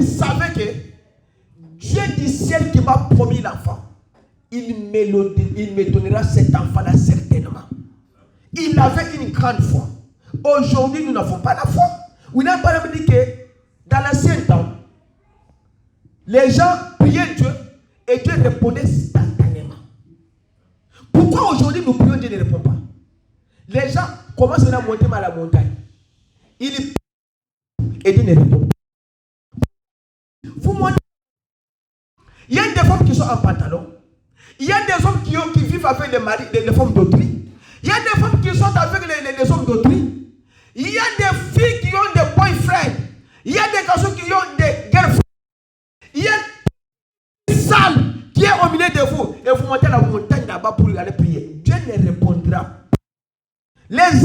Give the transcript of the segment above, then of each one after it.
qu'il savait que Dieu du ciel qui m'a promis l'enfant, il me donnera cet enfant-là certainement. Il avait une grande foi. Aujourd'hui, nous n'avons pas la foi. On n'a pas dit que dans l'ancien temps, les gens priaient Dieu et Dieu répondait instantanément. Pourquoi aujourd'hui nous prions, Dieu ne répond pas? Les gens commencent à monter à la montagne. Ils prient et Dieu ne répond pas. Vous montez. Il y a des femmes qui sont en pantalon. Il y a des hommes qui vivent avec les femmes d'autrui. Il y a des femmes qui sont avec les hommes d'autrui. Il y a des filles qui ont des boyfriends. Il y a des garçons qui ont des girlfriends. Il y a une salle qui est au milieu de vous. Et vous montez la montagne là-bas pour aller prier. Dieu ne répondra pas. Les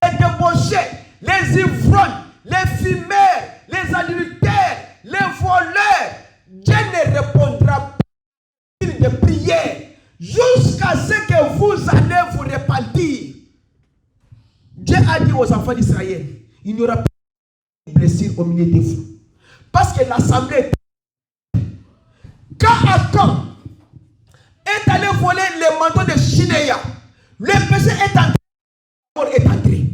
débauchés, les ivrognes, les fumeurs, les adultères, les voleurs, Dieu ne répondra pas de prière jusqu'à ce que vous allez vous repentir. Dieu a dit aux enfants d'Israël, il n'y aura pas de blessure au milieu de vous. Parce que l'assemblée, quand Achan est allé voler le manteau de Shinéa, le péché est entré, la mort est entrée.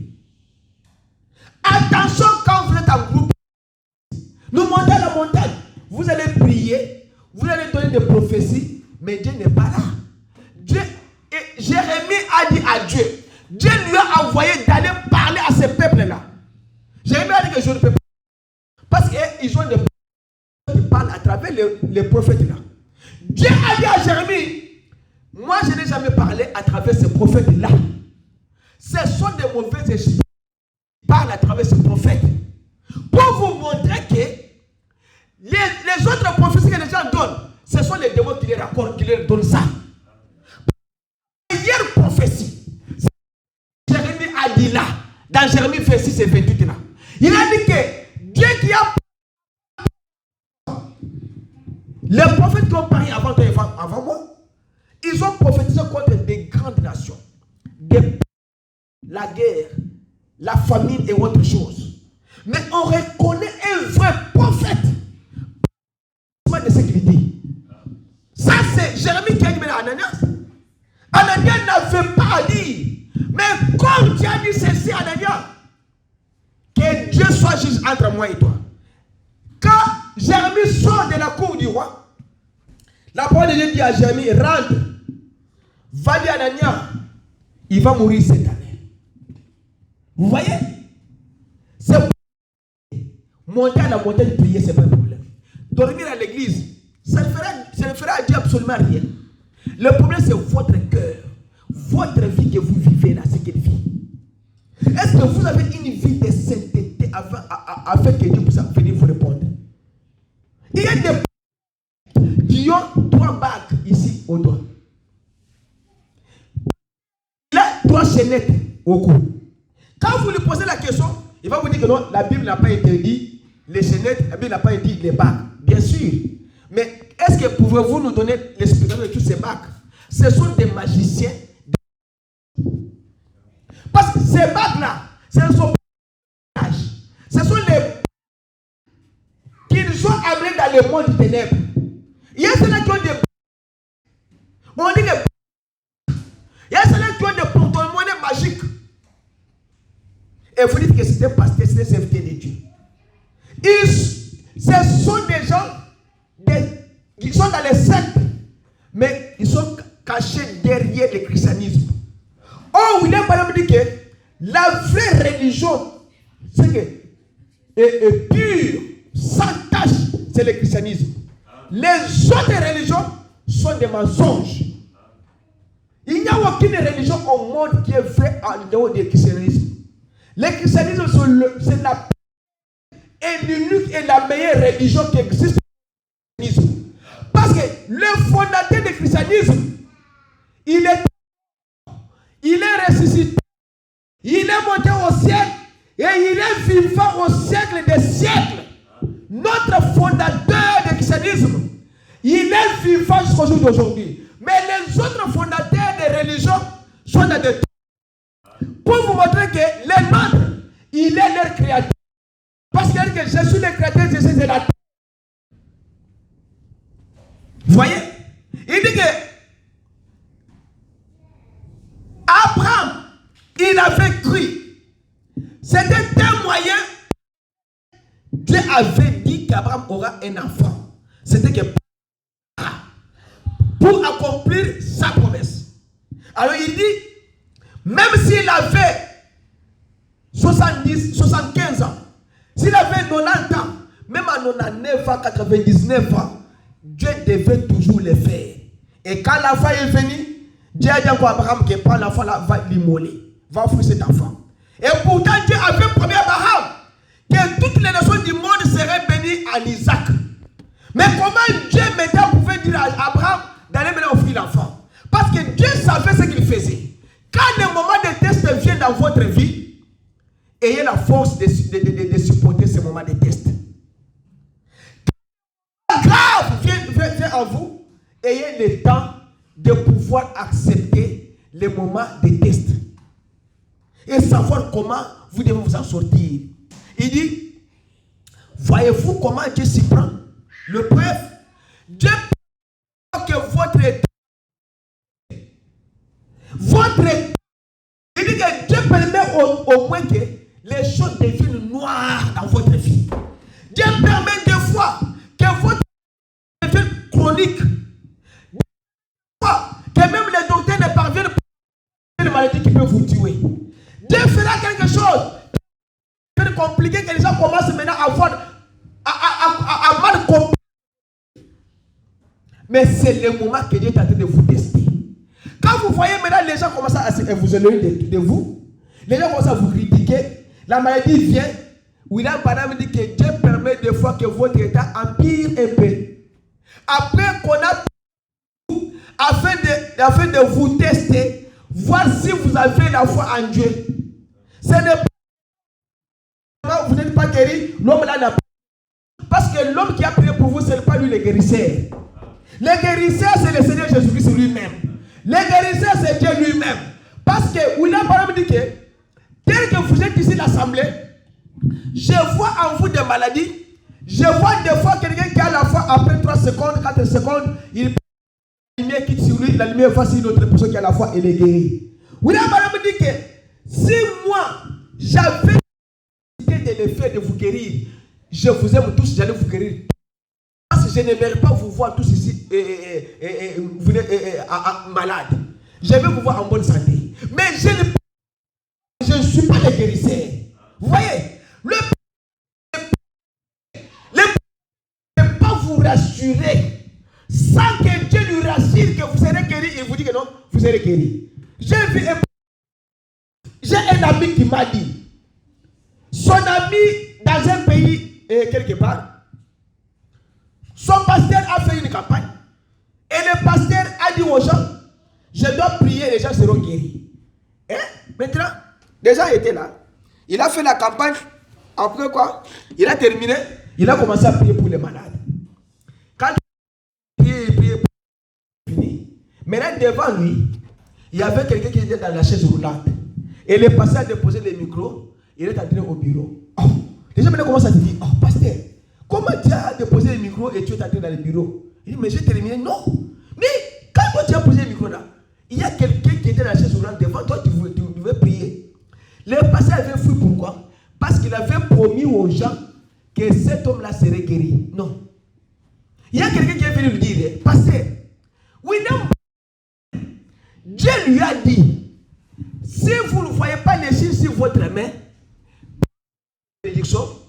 Attention quand vous êtes en groupe, nous montons à la montagne, vous allez prier, vous allez donner des prophéties, mais Dieu n'est pas là. Jérémie a dit à Dieu, Dieu lui a envoyé d'aller parler à ce peuple-là. Jérémie a dit que je ne peux pas. Parce qu'ils ont des prophètes qui parlent à travers les prophètes-là. Dieu a dit à Jérémie, moi je n'ai jamais parlé à travers ces prophètes-là. Ce sont des mauvais esprits qui parlent à travers ces prophètes. Pour vous montrer que les autres prophéties que les gens donnent, ce sont les démons qui les raccordent, qui leur donnent ça. Hier prophétie, Jérémie a dit là, dans Jérémie 26 et 28 là, il a dit que Dieu qui a... Les prophètes qui ont parlé avant toi et avant moi, ils ont prophétisé contre des grandes nations, la guerre, la famine et autre chose. Mais on reconnaît un vrai prophète de ce qu'il dit. Ça c'est Jérémie qui a dit à Ananias. Ananias n'avait pas à dire. Mais comme tu as dit ceci, Ananias, que Dieu soit juge entre moi et toi. Quand Jérémie sort de la cour du roi, la parole de Dieu dit à Jérémie, rentre, va dire à Ananias, il va mourir cette année. Vous voyez? C'est monter à la montagne prier, ce n'est pas un problème. Dormir à l'église, ça ne fera à Dieu absolument rien. Le problème, c'est votre cœur, votre vie que vous vivez là, c'est quelle vie? Est-ce que vous avez une vie de sainteté afin que Dieu puisse venir vous répondre? Il y a des qui ont 3 bagues ici au doigt. Il a 3 chaînettes au cou. Quand vous lui posez la question, il va vous dire que non, la Bible n'a pas interdit les chaînettes, la Bible n'a pas interdit les bagues. Bien sûr. Mais est-ce que pouvez-vous nous donner l'explication de tous ces bagues? Ce sont des magiciens. Parce que ces bagues-là, ce ne sont pas des âges. Ce sont les qu'ils ont amenés dans le monde des ténèbres. Il y a ceux-là qui ont des bagues. On dit des... Il y a ceux-là qui ont des porte-monnaies magiques. Et vous dites que c'était parce que c'était serviteur de Dieu. Ce sont des gens qui sont dans les sectes, mais ils sont cachés derrière le christianisme. Oh, William Branham dit que la vraie religion, c'est que est pure, sans tache, c'est le christianisme. Les autres religions sont des mensonges. Il n'y a aucune religion au monde qui est vraie en dehors du christianisme. Le christianisme, c'est la et l'unique et la meilleure religion qui existe. Parce que le fondateur du christianisme, il est ressuscité, il est monté au ciel et il est vivant au siècle des siècles. Notre fondateur du christianisme, il est vivant jusqu'au jour d'aujourd'hui. Mais les autres fondateurs des religions sont dans des temps. Pour vous montrer que les nôtres, il est leur créateur. Parce que je suis le créateur, je suis la terre. C'était un moyen. Dieu avait dit qu'Abraham aura un enfant. C'était que pour accomplir sa promesse. Alors il dit, même s'il avait 75 ans, s'il avait 90 ans, même à 99 ans, 99 ans, Dieu devait toujours le faire. Et quand l'enfant est venu, Dieu a dit encore à Abraham que prend l'enfant là, va l'immoler, va offrir cet enfant. Et pourtant Dieu avait promis à Abraham que toutes les nations du monde seraient bénies en Isaac. Mais comment Dieu maintenant pouvait dire à Abraham d'aller maintenant offrir l'enfant? Parce que Dieu savait ce qu'il faisait. Quand le moment de test vient dans votre vie, ayez la force de supporter ce moment de test. Quand grave vient en vous, ayez le temps de pouvoir accepter les moments de test. Et savoir comment vous devez vous en sortir. Il dit, voyez-vous comment Dieu s'y prend? Le preuve, Dieu peut que il dit que Dieu permet au moins que les choses deviennent noires dans votre vie. Dieu permet des fois que votre vie devienne chronique. Des fois que même les docteurs ne parviennent pas à une maladie qui peut vous tuer. Dieu fera quelque chose de compliqué que les gens commencent maintenant à voir à mal comprendre. Mais c'est le moment que Dieu est en train de vous tester. Quand vous voyez maintenant les gens commencent à vous éloigner de vous, les gens commencent à vous critiquer, la maladie vient, William Branham dit que Dieu permet des fois que votre état empire un peu. Après qu'on a afin de vous tester, voir si vous avez la foi en Dieu. Ce n'est pas vous n'êtes pas guéri, l'homme là n'a pas. Parce que l'homme qui a prié pour vous, ce n'est pas lui le guérisseur. Le guérisseur, c'est le Seigneur Jésus-Christ lui-même. Le guérisseur, c'est Dieu lui-même. Parce que William Branham dit que tel que vous êtes ici l'assemblée, je vois en vous des maladies. Je vois des fois quelqu'un qui a la foi après 3 secondes, 4 secondes, la lumière quitte sur lui, la lumière va sur une autre personne qui a la foi et les guérit. William Branham dit que si moi j'avais l'idée de le faire, de vous guérir, je vous aime tous, j'allais vous guérir. Parce que je n'aimerais pas vous voir tous ici malades. Je vais vous voir en bonne santé. Mais je ne suis pas le guérisseur. Vous voyez, le ne peut pas vous rassurer sans que Dieu lui rassure que vous serez guéri. Il vous dit que non, vous serez guéri. J'ai un ami qui m'a dit, son ami dans un pays quelque part, son pasteur a fait une campagne et le pasteur a dit aux gens, je dois prier, les gens seront guéris. Et maintenant, les gens étaient là. Il a fait la campagne. Après quoi? Il a terminé. Il a commencé à prier pour les malades. Quand il priait, fini. Maintenant, devant lui, il y avait quelqu'un qui était dans la chaise roulante. Et le pasteur a déposé le micro. Il est entré au bureau. Oh. Les gens maintenant commencent à se dire, oh, pasteur, comment tu as déposé le micro et tu es entré dans le bureau? Il dit, mais j'ai terminé. Non. Mais quand toi tu as posé le micro là, il y a quelqu'un qui était dans la chaise roulante devant toi, tu devais prier. Le pasteur avait fui, pourquoi? Parce qu'il avait promis aux gens que cet homme-là serait guéri. Non. Il y a quelqu'un qui est venu lui dire, pasteur, William, Dieu lui a dit, si vous ne voyez pas les signes sur votre main, bénédiction,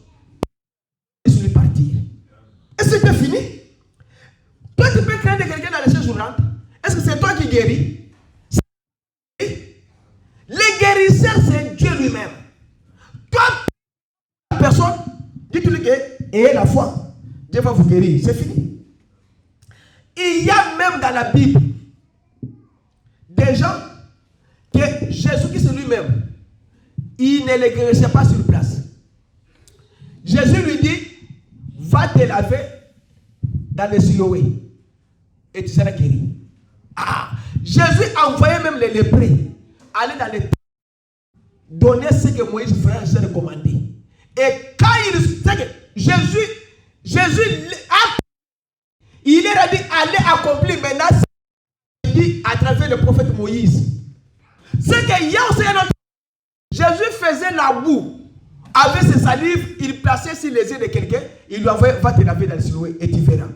laissez-lui partir. Et c'est fini. Toi, tu peux craindre quelqu'un dans la chaise roulante. Est-ce que c'est toi qui guéris? Le guérisseur, c'est Dieu lui-même. Toi, la personne, dis-lui que ayez la foi. Dieu va vous guérir. C'est fini. Il y a même dans la Bible des gens que Jésus-Christ lui-même, il ne les guérissait pas sur place. Jésus lui dit, va te laver dans le Siloé et tu seras guéri. Ah, Jésus envoyait même les lépreux aller dans les temps, donner ce que Moïse frère s'est recommandé. Et quand Jésus il leur a dit allez accomplir maintenant ce qu'il dit à travers le prophète Moïse. C'est que Jésus faisait la boue Avec ses salives, il plaçait sur les yeux de quelqu'un, il lui envoyait, va te laver dans le Siloé et tu verras.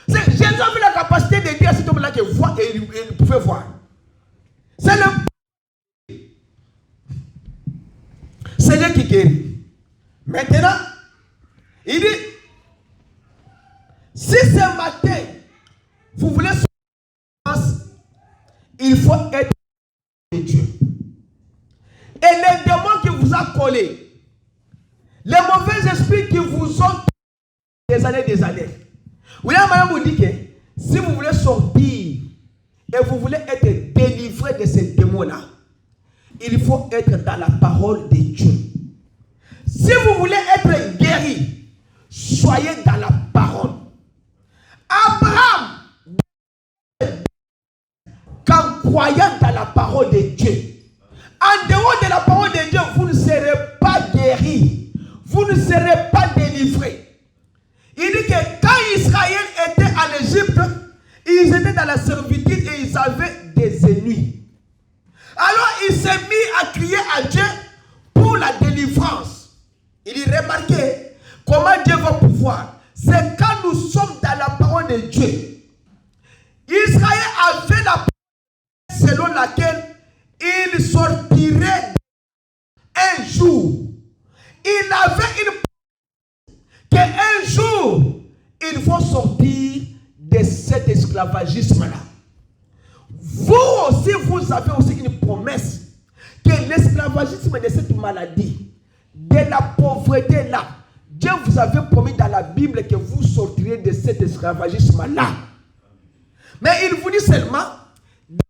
Jésus avait la capacité de dire à cet homme-là qu'il voit et il pouvait voir. C'est le Seigneur qui guérit. Maintenant, il dit, si ce matin, vous voulez sortir, il faut être de Dieu. Et les démons qui vous ont collé, les mauvais esprits qui vous ont des années. William Madame vous dit que si vous voulez sortir et vous voulez être délivré de ces démons-là, il faut être dans la parole de Dieu. Si vous voulez être guéri, soyez dans la parole. Abraham, qu'en croyant dans la parole de Dieu, en dehors de la parole de Dieu, vous ne serez pas guéri, vous ne serez pas délivré. Il dit que quand Israël était en Égypte, ils étaient dans la servitude et ils avaient des ennemis. Alors il s'est mis à crier à Dieu pour la délivrance. Il remarquait comment Dieu va pouvoir. C'est quand nous sommes dans la parole de Dieu. Israël avait la parole selon laquelle il sortirait un jour. Il avait une qu'un jour, il faut sortir de cet esclavagisme-là. Vous aussi, vous avez aussi une promesse que l'esclavagisme de cette maladie, de la pauvreté-là, Dieu vous avait promis dans la Bible que vous sortirez de cet esclavagisme-là. Mais il vous dit seulement de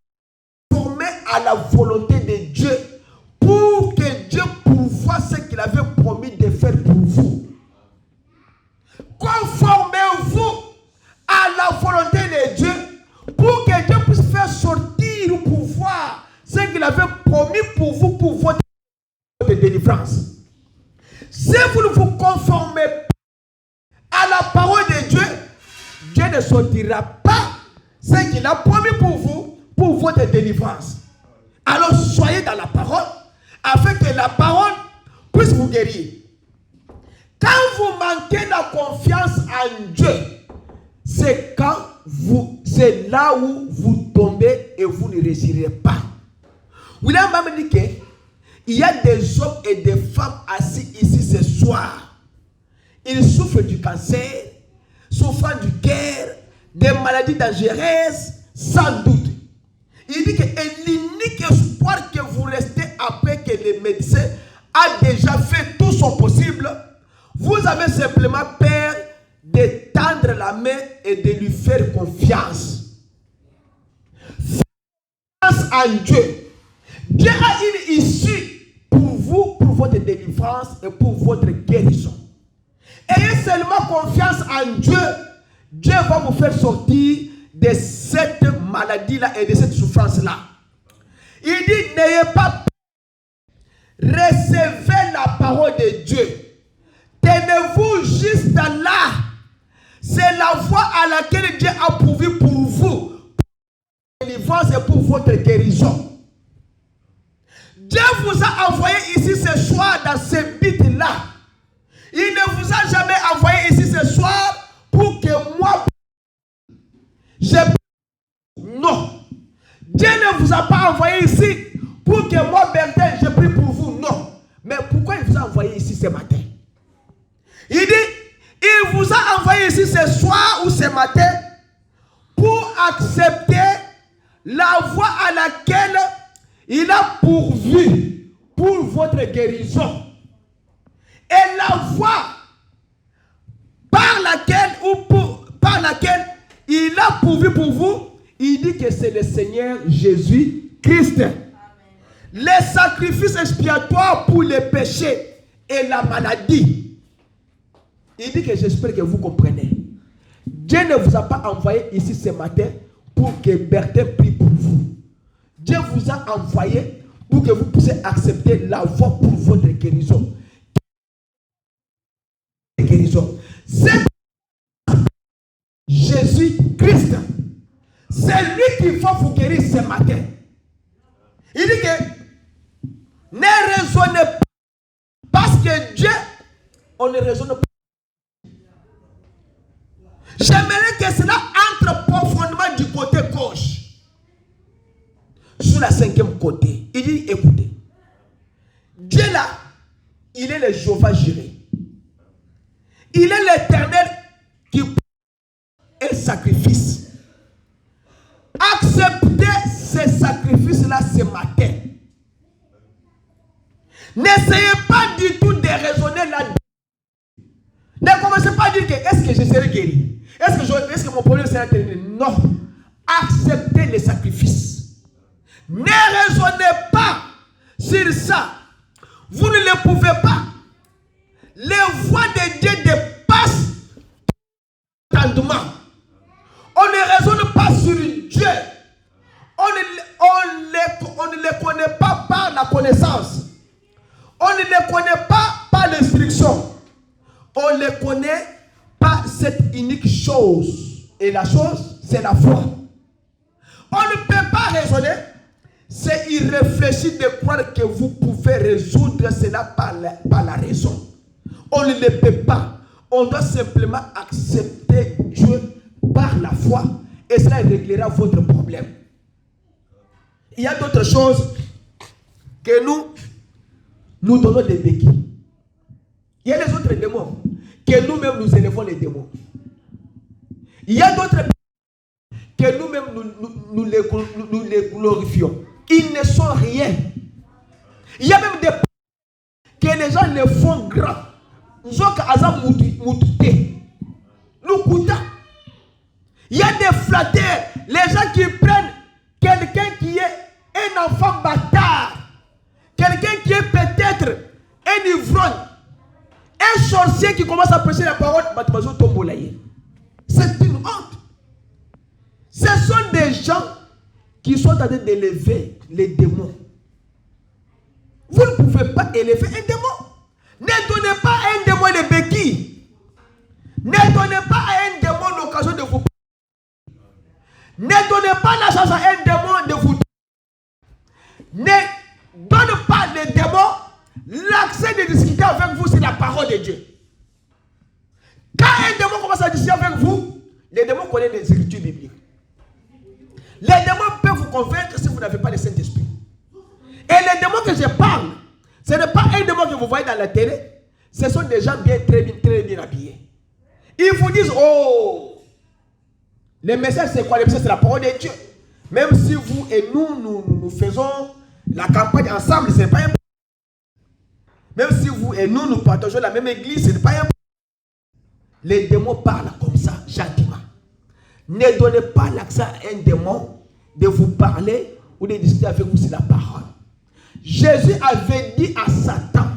conformer à la volonté de Dieu pour que Dieu pourvoie ce qu'il avait promis de faire pour vous. Conformez-vous à la volonté de Dieu pour que Dieu puisse faire sortir ou pouvoir ce qu'il avait promis pour vous pour votre délivrance. Si vous ne vous conformez pas à la parole de Dieu, Dieu ne sortira pas ce qu'il a promis pour vous pour votre délivrance. Alors soyez dans la parole afin que la parole puisse vous guérir. Quand vous manquez la confiance en Dieu, c'est c'est là où vous tombez et vous ne réussirez pas. William m'a dit qu'il y a des hommes et des femmes assis ici ce soir. Ils souffrent du cancer, souffrant du cœur, des maladies dangereuses, sans doute. Il dit que l'unique espoir que vous restez après que les médecins a déjà fait tout son possible, vous avez simplement peur de tendre la main et de lui faire confiance. Confiance en Dieu. Dieu a une issue pour vous, pour votre délivrance et pour votre guérison. Ayez seulement confiance en Dieu. Dieu va vous faire sortir de cette maladie-là et de cette souffrance-là. Il dit, n'ayez pas peur. Recevez la parole de Dieu. Tenez-vous juste là. C'est la voie à laquelle Dieu a pourvu pour vous. Pour votre délivrance et pour votre guérison. Dieu vous a envoyé ici ce soir dans ce but-là. Il ne vous a jamais envoyé ici ce soir pour que moi... Non. Dieu ne vous a pas envoyé ici pour que moi, Bertin, je prie pour vous. Non. Mais pourquoi il vous a envoyé ici ce matin? Il dit, il vous a envoyé ici ce soir ou ce matin pour accepter la voie à laquelle il a pourvu pour votre guérison. Et la voie par laquelle il a pourvu pour vous, il dit que c'est le Seigneur Jésus-Christ. Les sacrifices expiatoires pour les péchés et la maladie. Il dit que j'espère que vous comprenez. Dieu ne vous a pas envoyé ici ce matin pour que Bertin prie pour vous. Dieu vous a envoyé pour que vous puissiez accepter la voie pour votre guérison. C'est Jésus-Christ. C'est lui qui va vous guérir ce matin. Il dit que ne raisonnez pas parce que Dieu, on ne raisonne pas. J'aimerais que cela entre profondément du côté gauche. Sur la 5e côté. Il dit, écoutez. Dieu là, il est le Jéhovah Jireh. Il est l'Éternel qui est sacrifice. Acceptez ces sacrifices-là ce matin. N'essayez pas du tout de raisonner là-dedans. Ne commencez pas à dire que est-ce que je serai guéri? Est-ce que mon problème sera terminé? Non. Acceptez les sacrifices. Ne raisonnez pas sur ça. Vous ne le pouvez pas. Les voies de Dieu dépassent l'entendement. On ne raisonne pas sur Dieu. On ne les connaît pas par la connaissance. On ne les connaît pas par l'instruction. On les connaît par cette unique chose. Et la chose, c'est la foi. On ne peut pas raisonner. C'est irréfléchi de croire que vous pouvez résoudre cela par la raison. On ne le peut pas. On doit simplement accepter Dieu par la foi. Et cela réglera votre problème. Il y a d'autres choses que nous donnons des béquilles. Il y a les autres démons que nous-mêmes nous élevons les démons. Il y a d'autres que nous-mêmes nous les glorifions. Ils ne sont rien. Il y a même des que les gens les font grands. Il y a des flatteurs, les gens qui prennent quelqu'un qui est un enfant bâtard, quelqu'un qui est peut-être un ivrogne, un sorcier qui commence à prêcher la parole, c'est une honte. Ce sont des gens qui sont en train d'élever les démons. Vous ne pouvez pas élever un démon. Ne donnez pas à un démon les béquilles. Ne donnez pas à un démon l'occasion de vous. Ne donnez pas la chance à un démon de vous. Ne donne pas les démons l'accès de discuter avec vous sur la parole de Dieu. Quand un démon commence à discuter avec vous, les démons connaissent les écritures bibliques. Les démons peuvent vous convaincre si vous n'avez pas le Saint-Esprit. Et les démons que je parle, ce n'est pas un démon que vous voyez dans la télé. Ce sont des gens très bien habillés. Ils vous disent, oh, le message c'est quoi? Le message c'est la parole de Dieu. Même si vous et nous faisons la campagne ensemble, ce n'est pas un problème. Même si vous et nous partageons la même église, ce n'est pas un problème. Les démons parlent comme ça, gentiment. Ne donnez pas l'accès à un démon de vous parler ou de discuter avec vous sur la parole. Jésus avait dit à Satan,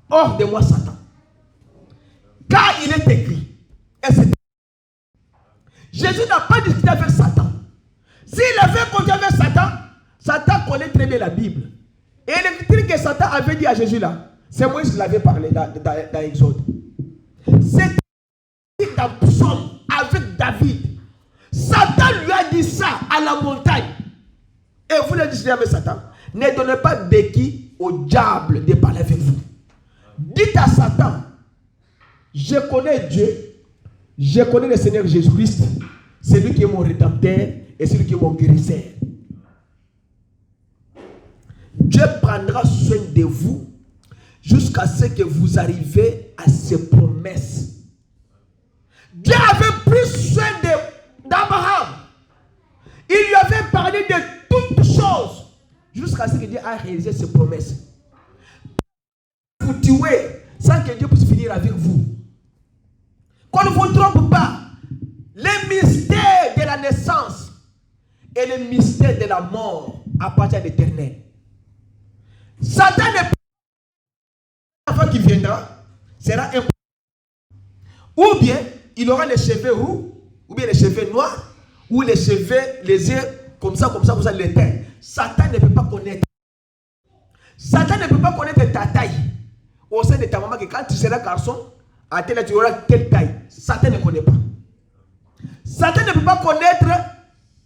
hors de moi Satan. Car il est écrit, et c'est Jésus n'a pas discuté avec Satan. S'il avait continué avec Satan, Satan connaît très bien la Bible. Et l'écriture que Satan avait dit à Jésus là, c'est Moïse qui l'avait parlé dans Exode. C'est dans Psaume avec David. Satan lui a dit ça à la montagne. Et vous le discutez avec Satan. Ne donnez pas béquille au diable de parler avec vous. Dites à Satan, je connais Dieu, je connais le Seigneur Jésus-Christ, c'est lui qui est mon rédempteur et c'est lui qui est mon guérisseur. Dieu prendra soin de vous jusqu'à ce que vous arrivez à ses promesses. Dieu avait pris soin d'Abraham. Il lui avait parlé de toutes choses jusqu'à ce que Dieu a réalisé ses promesses. Vous tuez sans que Dieu puisse finir avec vous. Qu'on ne vous trompe pas. Les mystères de la naissance et les mystères de la mort appartiennent à l'Éternel. Satan n'est pas l'enfant qui viendra, sera un. Ou bien il aura les cheveux roux, ou bien les cheveux noirs, ou les cheveux, les yeux comme ça, l'éteint. Satan ne peut pas connaître. Satan ne peut pas connaître ta taille au sein de ta maman, que quand tu seras garçon, à tel âge, tu auras telle taille. Satan ne connaît pas. Satan ne peut pas connaître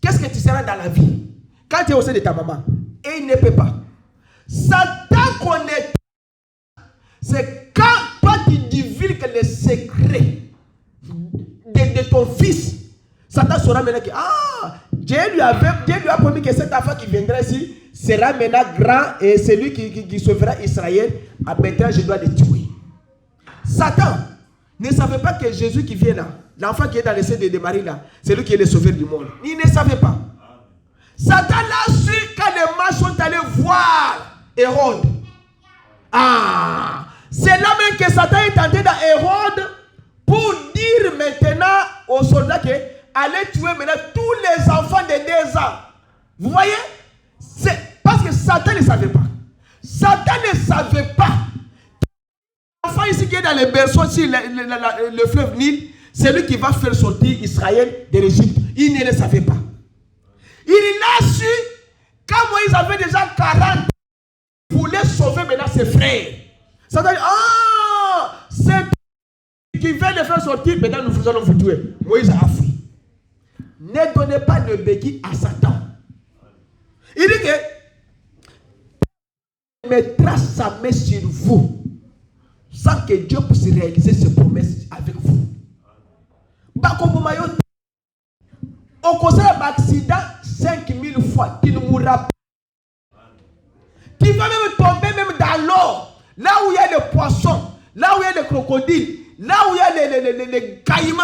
qu'est-ce que tu seras dans la vie quand tu es au sein de ta maman. Et il ne peut pas. Satan connaît C'est quand toi tu divulgues les secrets de ton fils, Satan saura maintenant que Dieu lui a promis que cet enfant qui viendra ici sera maintenant grand et c'est lui qui sauvera Israël. Maintenant, je dois le tuer. Satan ne savait pas que Jésus qui vient là, l'enfant qui est dans le sein de Marie là, c'est lui qui est le sauveur du monde. Il ne savait pas. Satan l'a su quand les mages sont allés voir Hérode. C'est là même que Satan est entré dans Hérode pour dire maintenant aux soldats que allez tuer maintenant tous les enfants de 2 ans. Vous voyez? C'est parce que Satan ne savait pas. Satan ne savait pas. L'enfant ici qui est dans les berceaux sur le fleuve Nil, c'est lui qui va faire sortir Israël de l'Égypte. Il ne le savait pas. Il l'a su quand Moïse avait déjà 40 ans. Il voulait sauver maintenant ses frères. Satan dit, c'est qui veut le faire sortir, maintenant nous allons vous tuer. Moïse a fui. Ne donnez pas de béquille à Satan. Il dit que il mettra sa main sur vous sans que Dieu puisse réaliser ses promesses avec vous. Au cause d'un accident 5000 fois, tu ne mourras pas. Tu vas même tomber même dans l'eau, là où il y a les poissons, là où il y a les crocodiles, là où il y a les caïmans.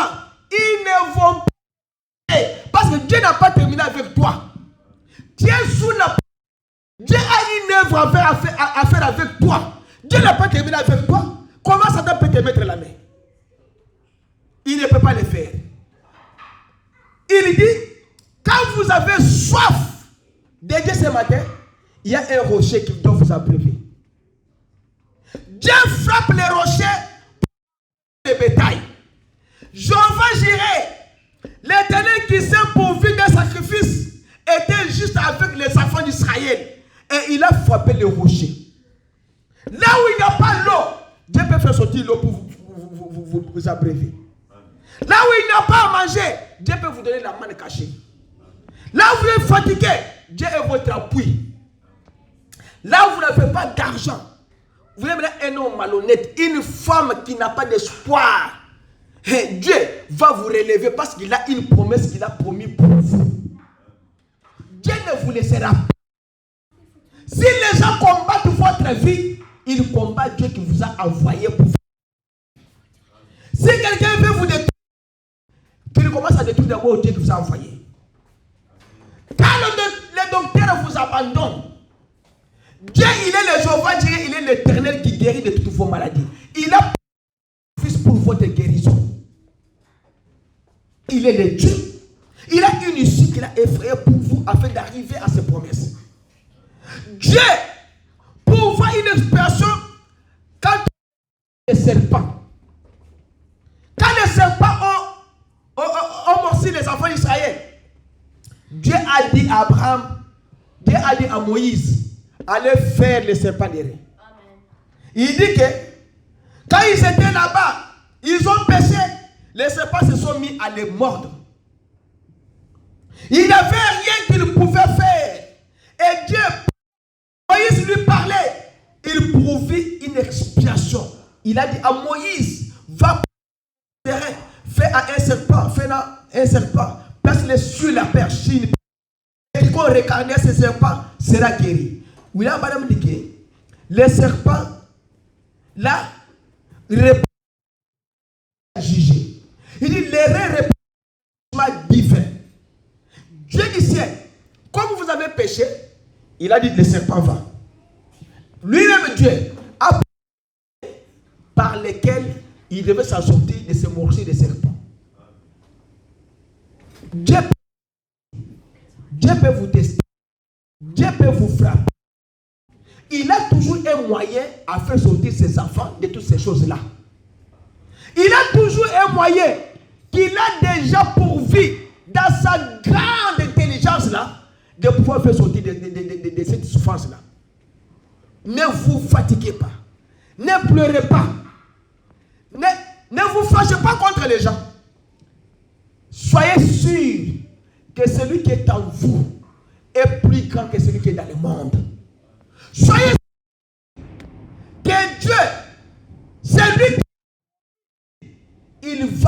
Ils ne vont pas. Parce que Dieu n'a pas terminé avec toi. Dieu a une œuvre à faire avec toi. Dieu n'a pas terminé avec toi. Comment Satan peut te mettre la main? Il ne peut pas le faire. Il dit, quand vous avez soif de Dieu ce matin, il y a un rocher qui doit vous abreuver. Dieu frappe les rochers pour le bétail. Jehovah Jireh, l'Éternel qui s'est pourvu d'un sacrifice, était juste avec les enfants d'Israël. Et il a frappé le rocher. Là où il n'y a pas l'eau, Dieu peut faire sortir l'eau pour vous abreuver. Là où il n'y a pas à manger, Dieu peut vous donner la manne cachée. Là où vous êtes fatigué, Dieu est votre appui. Là où vous n'avez pas d'argent, vous êtes un homme malhonnête, une femme qui n'a pas d'espoir. Et Dieu va vous relever parce qu'il a une promesse qu'il a promis pour vous. Dieu ne vous laissera pas. Si les gens combattent votre vie, ils combattent Dieu qui vous a envoyé pour vous. Si quelqu'un veut vous détruire, qu'il commence à détruire d'abord Dieu qui vous a envoyé. Quand le docteur vous abandonne, Dieu, il est le Jéhovah Jireh, il est l'Éternel qui guérit de toutes vos maladies. Il a fils pour votre guérison. Il est le Dieu. Il a une issue qu'il a effrayée pour vous afin d'arriver à ses promesses. Dieu, pour voir une expression, quand les serpents, ont morci les enfants d'Israël, Dieu a dit à Abraham, Dieu a dit à Moïse, allez faire les serpents d'Éré. Il dit que quand ils étaient là-bas, ils ont péché, les serpents se sont mis à les mordre. Il n'y avait rien qu'ils pouvaient faire. Et Dieu, Moïse lui parlait, il prouvait une expiation. Il a dit à Moïse, va fais à un serpent, place-le sur la perche. Et quand on regarde ce serpent, sera guéri. Oui, là, madame dit que les serpents, là, répondent à juger. Il dit, les reins répondent divin. Dieu du ciel, comme vous avez péché, il a dit, le serpent va. Lui-même, Dieu, a par lesquels il devait s'en sortir de ce morceau de serpent. Dieu peut vous tester. Dieu peut vous frapper. Il a toujours un moyen à faire sortir ses enfants de toutes ces choses-là. Il a toujours un moyen qu'il a déjà pourvu dans sa grande intelligence-là de pouvoir faire sortir de cette souffrance-là. Ne vous fatiguez pas. Ne pleurez pas. Ne vous fâchez pas contre les gens. Soyez sûr que celui qui est en vous est plus grand que celui qui est dans le monde. Soyez sûr que Dieu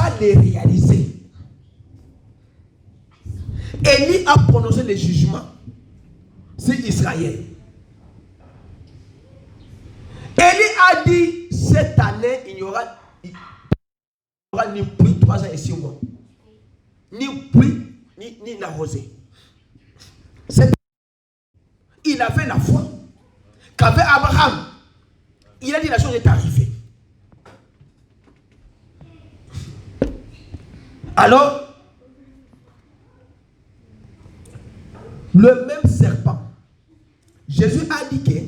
va les réaliser. Élie a prononcé les jugements sur Israël. Élie a dit, cette année, il n'y aura ni pluie 3 ans et 6 mois. Ni pluie, ni la rosée. Il avait la foi qu'avait Abraham. Il a dit la chose est arrivée. Alors, le même serpent, Jésus a dit que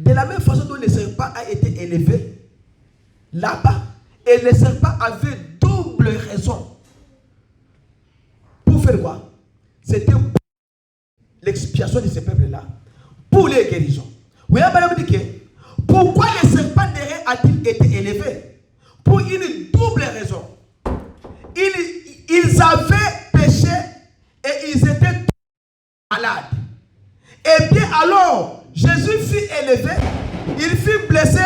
de la même façon dont le serpent a été élevé là-bas, et le serpent avait double raison. Pour faire quoi? C'était l'expiation de ce peuple-là, pour les guérisons. Oui, madame dit que pourquoi le serpent derrière a-t-il été élevé? Pour une double raison. Ils avaient péché et ils étaient malades. Et bien alors, Jésus fut élevé, il fut blessé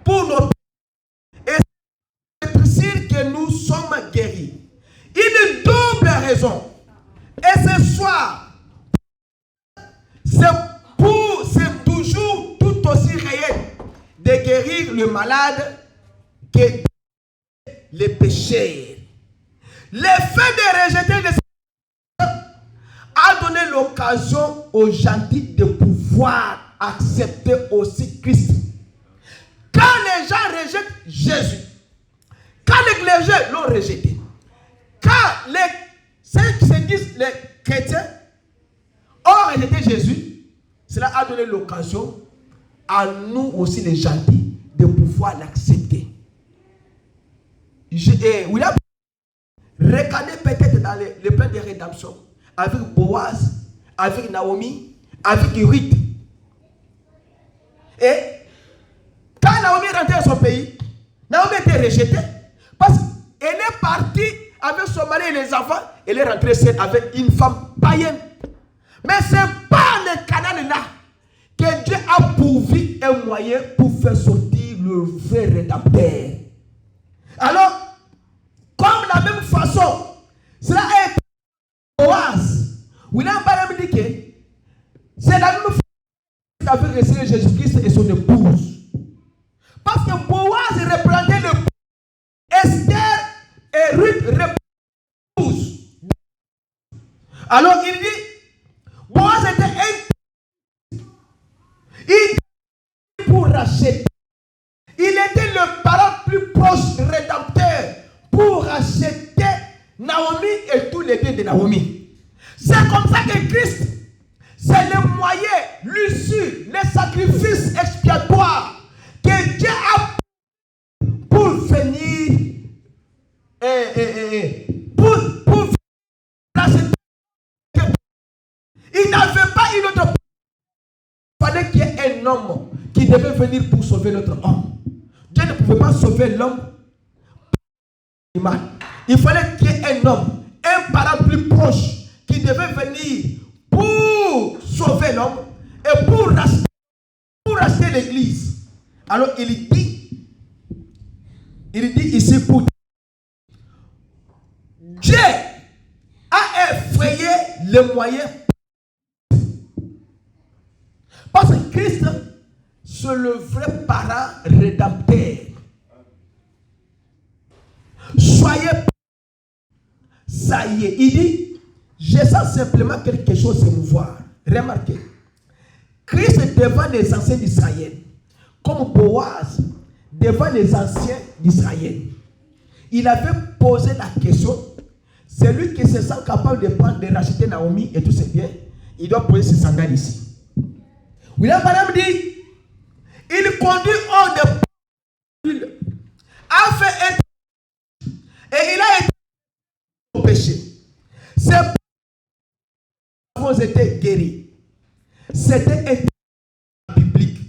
pour nos péchés. Et c'est sûr que nous sommes guéris. Une double raison. Et ce soir, c'est toujours tout aussi réel de guérir le malade que les péchés. Le fait de rejeter le Seigneur a donné l'occasion aux gentils de pouvoir accepter aussi Christ. Quand les gens rejettent Jésus, quand les clergés l'ont rejeté, quand ceux qui se disent les chrétiens ont rejeté Jésus, cela a donné l'occasion à nous aussi les gentils de pouvoir l'accepter. William, regardez peut-être dans les plans de rédemption avec Boaz, avec Naomi, avec Ruth. Et quand Naomi est rentrée à son pays, Naomi était rejetée parce qu'elle est partie avec son mari et les enfants. Elle est rentrée seule avec une femme païenne. Mais ce n'est pas le canal là que Dieu a pourvu un moyen pour faire sortir le vrai rédempteur. Alors, comme la même façon, cela est Boaz. William Branham dit que c'est la même façon qu'avait reçu Jésus-Christ et son épouse. Parce que Boaz représentait l'épouse. Esther et Ruth représentent l'épouse. Alors il dit, Boaz était un. Il pour racheter. Il était le parent plus proche rédempteur pour racheter Naomi et tous les biens de Naomi. C'est comme ça que Christ, c'est le moyen, l'issue, le sacrifice expiatoire que Dieu a pour venir pour racheter. Il n'avait pas une autre. Il fallait qu'il y ait un homme qui devait venir pour sauver notre homme. Dieu ne pouvait pas sauver l'homme. Il fallait qu'il y ait un homme, un parent plus proche qui devait venir pour sauver l'homme et pour racheter l'église. Alors il dit ici pour Dieu a effrayé le moyen. Parce que Christ, c'est le vrai parent rédempteur. Soyez, ça y est. Il dit, je sens simplement quelque chose s'émouvoir. Remarquez, Christ devant les anciens d'Israël, comme Boaz devant les anciens d'Israël, il avait posé la question. Celui qui se sent capable de prendre, de racheter Naomi et tous ses biens, il doit poser ses sandales ici. William Branham dit, il conduit hors de l'huile, a fait être, et il a été au péché. C'est pour nous été guéris. C'était un biblique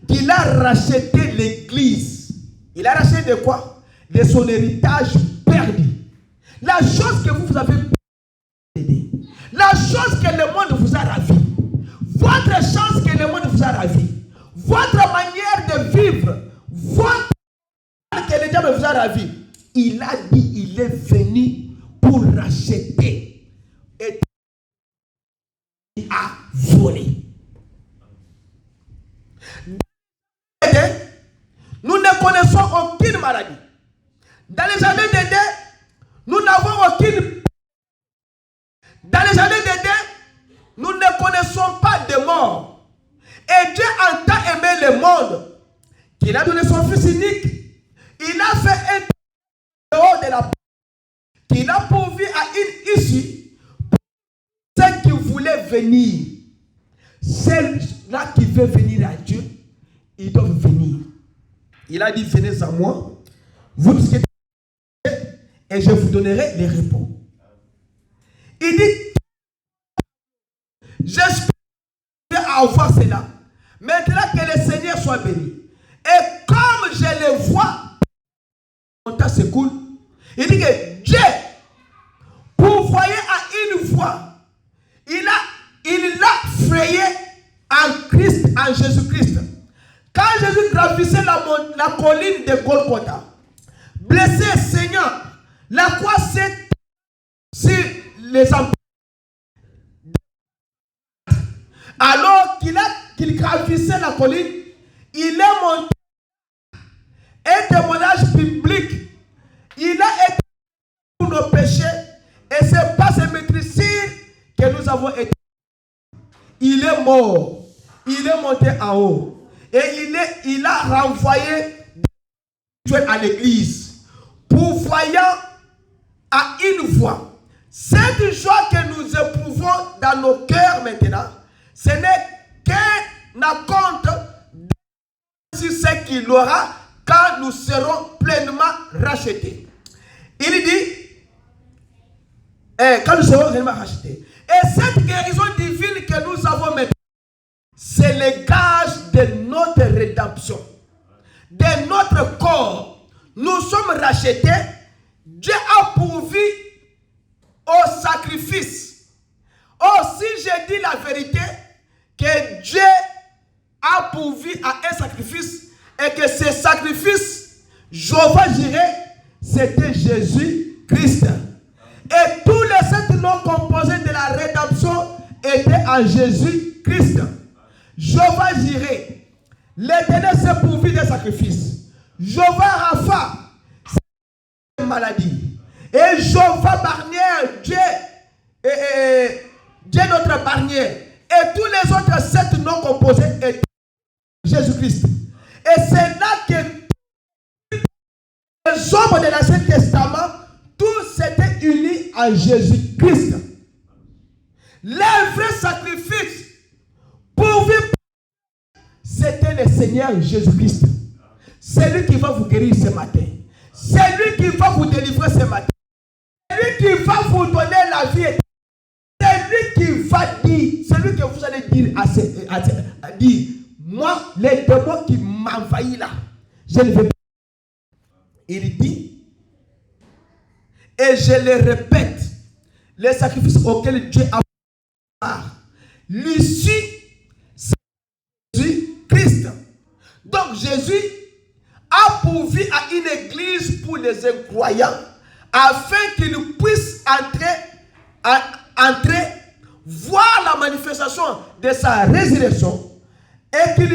qu'il a racheté l'église. Il a racheté de quoi? De son héritage perdu. La chose que vous avez perdu, la chose que le monde vous a ravi, votre chance que le monde vous a ravi, votre manière de vivre, votre que le diable vous a ravi, il a dit il est venu pour racheter et à voler. Nous ne connaissons aucune maladie. Dans les années d'Éden, nous n'avons aucune. Dans les années d'Éden, nous ne connaissons pas de mort. Et Dieu a tant aimé le monde qu'il a donné son Fils unique. Il a fait un dehors de la porte qu'il a pourvu à une issue pour ceux qui voulaient venir. Ceux-là qui veulent venir à Dieu, ils doivent venir. Il a dit, venez à moi, vous tous qui êtes, et je vous donnerai les repos. Il dit, j'espère avoir cela. Maintenant que le Seigneur soit béni. Et comme je le vois, mon temps s'écoule. Il dit que Dieu, pourvoyait à une fois, il l'a frayé en Christ, en Jésus-Christ. Quand Jésus gravissait la colline de Golgotha, blessé Seigneur, la croix s'est sur les emplois. Alors qu'il gravissait la colline, il est monté un témoignage public. Il a été pour nos péchés et c'est pas ce maîtrisir que nous avons été. Il est mort. Il est monté en haut. Et il a renvoyé Dieu à l'église. Pourvoyant à une voix. Cette joie que nous éprouvons dans nos cœurs maintenant, ce n'est qu'un acompte sur ce qu'il aura quand nous serons pleinement rachetés. Il dit, quand nous serons pleinement rachetés. Et cette guérison divine que nous avons maintenant, c'est le gage de notre rédemption, de notre corps. Nous sommes rachetés. Dieu a pourvu au sacrifice. Oh, si je dis la vérité, que Dieu a pourvu à un sacrifice et que ce sacrifice, Jéhovah Jireh, c'était Jésus-Christ. Et tous les 7 noms composés de la rédemption étaient en Jésus-Christ. Jéhovah Jireh, l'Éternel s'est pourvu des sacrifices. Jéhovah Rapha, c'est une maladie. Et Jéhovah Barnière, Dieu notre barnière. Et tous les autres 7 noms composés étaient Jésus-Christ. Et c'est là que les hommes de l'Ancien Testament, tous s'étaient unis à Jésus-Christ. Le vrai sacrifice pourvu, c'était le Seigneur Jésus-Christ. C'est lui qui va vous guérir ce matin. C'est lui qui va vous délivrer ce matin. C'est lui qui va vous donner la vie éternelle. C'est lui qui va dire, c'est lui que vous allez dire à dire, moi, les démons qui m'envahissent là, je ne vais pas. Il dit, et je le répète, les sacrifices auxquels Dieu a fait, l'issue, c'est Jésus-Christ. Donc Jésus a pourvu à une église pour les incroyants, afin qu'ils puissent entrer, voir la manifestation de sa résurrection et qu'ils